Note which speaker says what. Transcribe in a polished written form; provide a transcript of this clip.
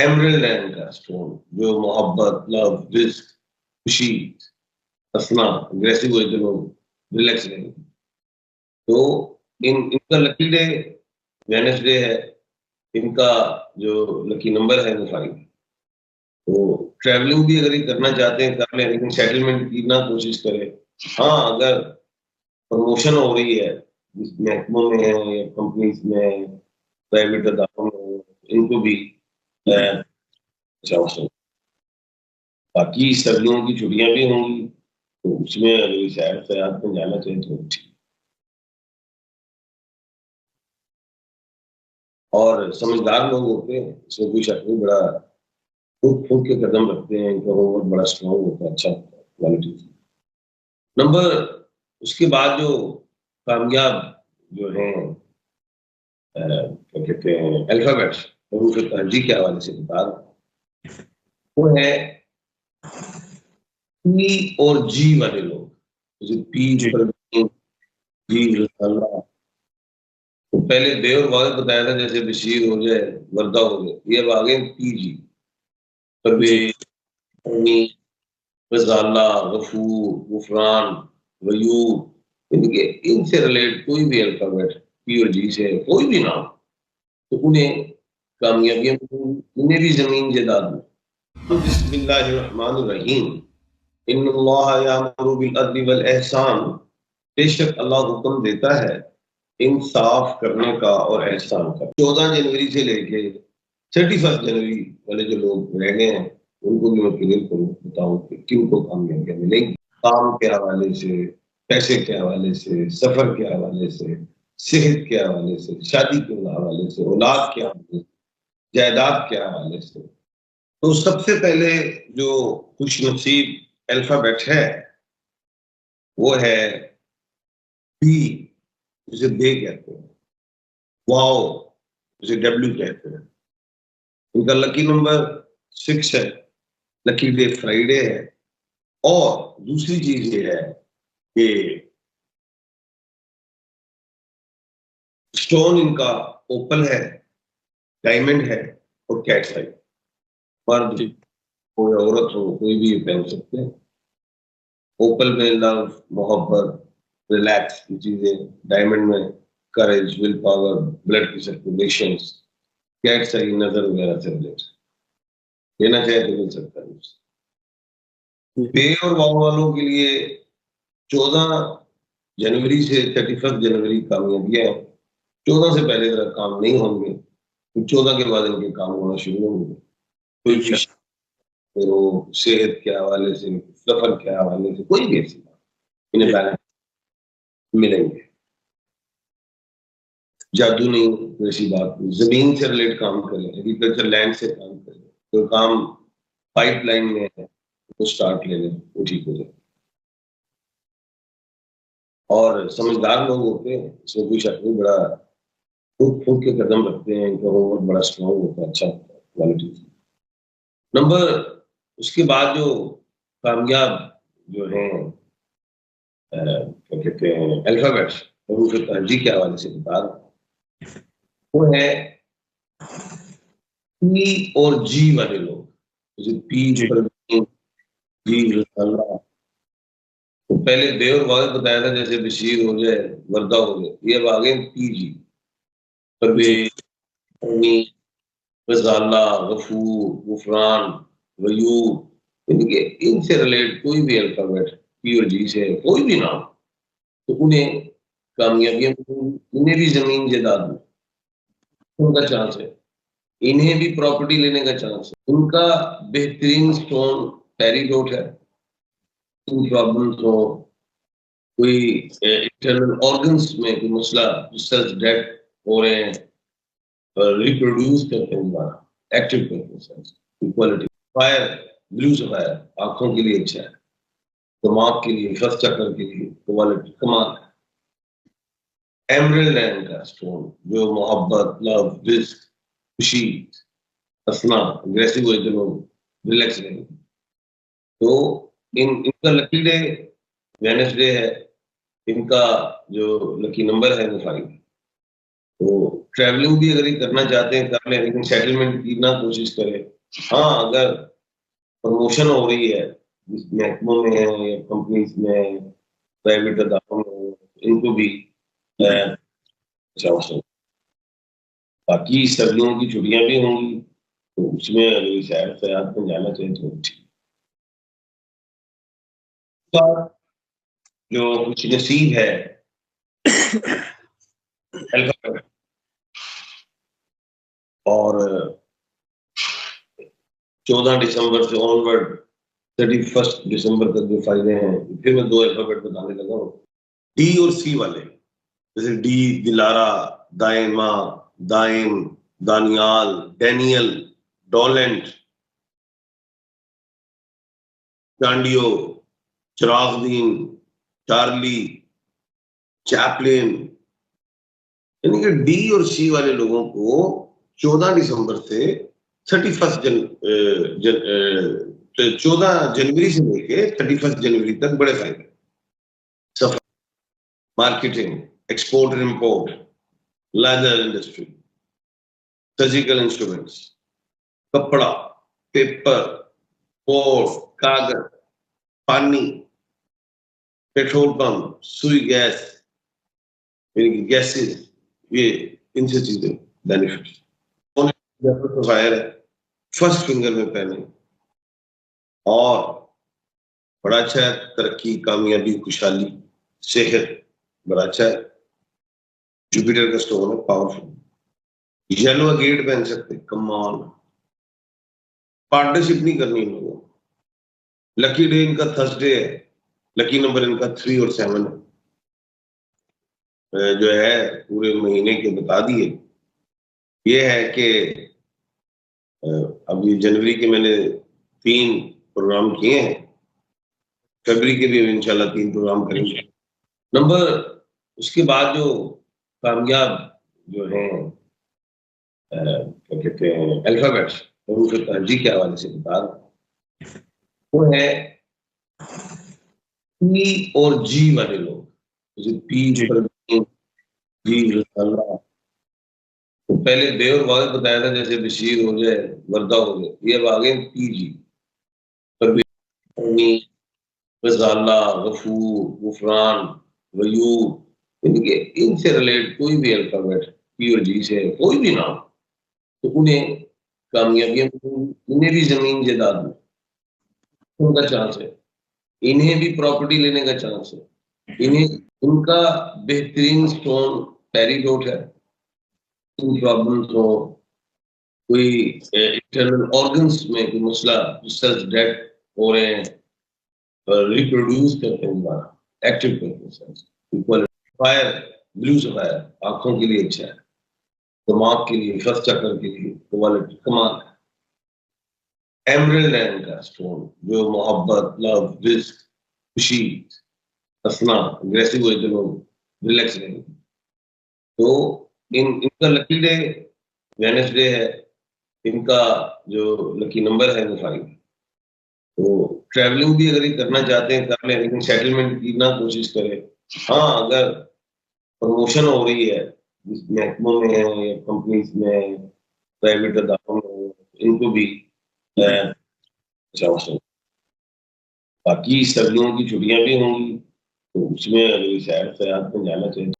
Speaker 1: Emerald land का stone जो मोहब्बत, लव, रिस्क, खुशी, हंसना, अग्रेसिव हुए तो लोग रिलैक्स रहेंगे। तो इनका लकी डे वेडनेसडे है। इनका जो लकी नंबर है वो 5। तो ट्रैवलिंग भी अगर ये करना चाहते हैं कर लें, लेकिन सेटलमेंट की ना कोशिश करें। हाँ, अगर प्रमोशन हो रही है महकमों में है या कंपनीज में, प्राइवेट अदारों में, इनको भी अच्छा। बाकी सर्दियों की छुट्टियां भी होंगी तो उसमें अगर सैर सयाहत में जाना चाहिए तो ठीक। और समझदार लोग होते हैं, इसमें कोई शक नहीं। बड़ा फूक फूक के कदम रखते हैं, इनका होमवर्क बड़ा स्ट्रॉन्ग होता है, अच्छा क्वालिटी। नंबर उसके बाद जो कामयाब जो है क्या कहते हैं अल्फाबेट्स, हरूफ तहजी के हवाले से बता रहा हूं, वो है पी और जी वाले लोग। जैसे पी जी अल्लाह, तो पहले बे और वाले बताया था, जैसे बशीर हो जाए, वर्दा हो जाए, ये अब आगे पी जी, कभी रज़ाल्ला, गफूर, गुफरान, गयूब, इनके इनसे रिलेट कोई भी अल्फाबेट पी और जी से कोई भी नाम, तो उन्हें कामयाबियां, उन्हें भी जमीन जायदाद में। तो बिस्मिल्लाहिर्रहमानिर्रहीम, इन्नल्लाह यामुरु बिल अदली वल एहसान, बेशक अल्लाह हुक्म देता है इंसाफ करने का और एहसान का। 14 जनवरी से लेके 31 जनवरी वाले जो लोग रह गए हैं उनको भी मैं क्लियर करूँ, बताऊं कि किनको कामयाबियां मिलेंगी। काम के हवाले से, पैसे के हवाले से, सफर के हवाले से, सेहत के हवाले से, शादी के हवाले से, औलाद के हवाले से, जायदाद के हवाले से। तो सबसे पहले जो खुश नसीब अल्फाबेट है वो है बी, जिसे बे कहते हैं। वाओ, जिसे डब्ल्यू कहते हैं। उनका लकी नंबर 6 है। लकी डे फ्राइडे है। और दूसरी चीज ये है कि स्टोन इनका ओपल है, डायमंड है और कैट्स है। मर्द हो या औरत हो, कोई भी ये पहन सकते हैं। ओपल में लव, मोहब्बत, रिलैक्स की चीजें, डायमंड में करेज, विल पावर, ब्लड की सर्कुलेशन, कैट्स है नजर वगैरह से रिलेटेड, लेना चाहे तो मिल सकता है। बे और वाव वालों के लिए 14 जनवरी से 31 जनवरी कामयाबियां हैं। 14 से पहले जरा काम नहीं होंगे, तो 14 के बाद इनके काम होना शुरू होंगे। कोई भी फिर वो सेहत के हवाले से, सफर के हवाले से, कोई भी ऐसी बात इन्हें बैलेंस मिलेंगे। जादू नहीं, वैसी बात नहीं। जमीन से रिलेट काम करें, एग्रीकल्चर लैंड से काम करें, तो काम पाइपलाइन में है वो स्टार्ट ले लें, वो ठीक हो जाए। और समझदार लोग होते हैं, इसमें कोई शक नहीं। बड़ा फूक फूक के कदम रखते हैं, इनका होमवर्क बड़ा स्ट्रॉन्ग होता है, अच्छा क्वालिटी। नंबर उसके बाद जो कामयाब जो है क्या कहते हैं अल्फाबेट्स, हरूफ तहजी के हवाले से बता रहा हूं, वो है पी और जी वाले लोग। जैसे पी जी अल्लाह, तो पहले बे और वाले बताया था, जैसे बशीर हो जाए, वर्दा हो जाए, ये अब आगे पी जी, कभी रज़ाल्ला, गफूर, गुफरान, गयूब, इनके इनसे रिलेट कोई भी अल्फाबेट पी और जी से कोई भी नाम, तो उन्हें कामयाबियां, उन्हें भी जमीन जायदाद में उनका चांस है। इन्हें भी प्रॉपर्टी लेने का चांस है। उनका बेहतरीन स्टोन पेरीडोट है। प्रॉब्लम्स हो, कोई इंटरनल ऑर्गन्स में कोई मसला, सेल्स डेड हो रहे हैं, रिप्रोड्यूस करते हैं दोबारा, एक्टिव करते हैं cells, equality. Fire, blue sapphire आंखों के लिए अच्छा है, दिमाग के लिए, फर्स्ट चक्कर के लिए क्वालिटी कमाल है। एमरल्ड लैंड का स्टोन जो मोहब्बत, लव, रिस्क, खुशी, हंसना, अग्रेसिव हुए तो लोग रिलैक्स रहेंगे। तो इनका लकी डे वेडनेसडे है। इनका जो लकी नंबर है वो 5। तो ट्रैवलिंग भी अगर ये करना चाहते हैं कर लें, लेकिन सेटलमेंट की ना कोशिश करें। हाँ, अगर प्रमोशन हो रही है महकमों में या कंपनीज में, प्राइवेट अदारों में, इनको भी चांस। बाकी सर्दियों की छुट्टियां भी होंगी तो उसमें अगर सैर सयाहत में जाना चाहिए तो ठीक। जो कुछ नसीब है अल्फाबेट और 14 दिसंबर से ऑनवर्ड 31 दिसंबर तक जो फायदे हैं, फिर मैं 2 अल्फाबेट बताने लगा हूँ। डी और सी वाले, जैसे डी दिलारा, दायमा, दाइम, दानियाल, डैनियल, डोलेंट, चांडियो, चिरागदीन, चार्ली, चैपलिन, यानी कि डी और सी वाले लोगों को 14 दिसंबर से 31 14 जनवरी से लेके 31 जनवरी तक बड़े फायदे। सफर, marketing, export and import, leather industry, surgical instruments, कपड़ा, पेपर, पोर्ट, कागज, पानी, पेट्रोल पंप, सुई गैस, यानी कि गैसेज, ये इनसे चीजें बेनिफिट। फायर है, फर्स्ट फिंगर में पहने, और बड़ा अच्छा है, तरक्की, कामयाबी, खुशहाली, सेहत, बड़ा अच्छा है। जुपिटर का स्टोन है, पावरफुल। येलो गेट पहन सकते, कमाल। पार्टनरशिप नहीं करनी इन लोगों। लकी डे इनका थर्सडे है, लकी नंबर इनका 3 और 7 है। जो है पूरे महीने के बता दिए। ये है कि अब ये जनवरी के मैंने 3 प्रोग्राम किए हैं, फरवरी के भी इंशाल्लाह 3 प्रोग्राम करेंगे। नंबर उसके बाद जो कामयाब जो है क्या कहते हैं अल्फाबेट्स, और उनके तरजीह के हवाले से बता रहा हूं, वो है पी और जी वाले लोग, जैसे पी पर जी अल्लाह। तो पहले बे और वाले बताया था, जैसे बशीर हो जाए, वर्दा हो जाए, ये अब आगे पी जी, गजाला, गफूर, गुफरान, वयूब, इनके इनसे रिलेट कोई भी अल्फाबेट पी और जी से कोई भी नाम, तो उन्हें कामयाबियां, उन्हें भी जमीन जायदाद में उनका चांस है, इन्हें भी प्रॉपर्टी लेने का चांस है, इन्हें उनका बेहतरीन स्टोन पेरीडोट है। प्रॉब्लम्स हो, कोई इंटरनल ऑर्गन्स में कोई मसला, रिसर्च डेट हो रहे हैं, रिप्रोड्यूस करते हैं दोबारा, एक्टिव करते हैं। फायर, ब्लू सफायर आंखों के लिए अच्छा है, दिमाग के लिए, फर्स्ट चक्कर के लिए क्वालिटी कमाल है। एमरल्ड है इनका स्टोन, जो मोहब्बत, लव, रिस्क, खुशी, हंसना, अग्रेसिव हुए तो लोग रिलैक्स रहेंगे। तो इनका लकी डे वेडनेसडे है, इनका जो लकी नंबर है वो 5। तो ट्रैवलिंग भी अगर ये करना चाहते हैं कर लें, लेकिन सेटलमेंट की ना कोशिश करें। हाँ, अगर प्रमोशन हो रही है महकमों में या कंपनीज में, प्राइवेट अदारों में, इनको भी चांस है। बाकी सर्दियों की छुट्टियां भी होंगी तो उसमें अगर सैर सयाहत में जाना चाहिए।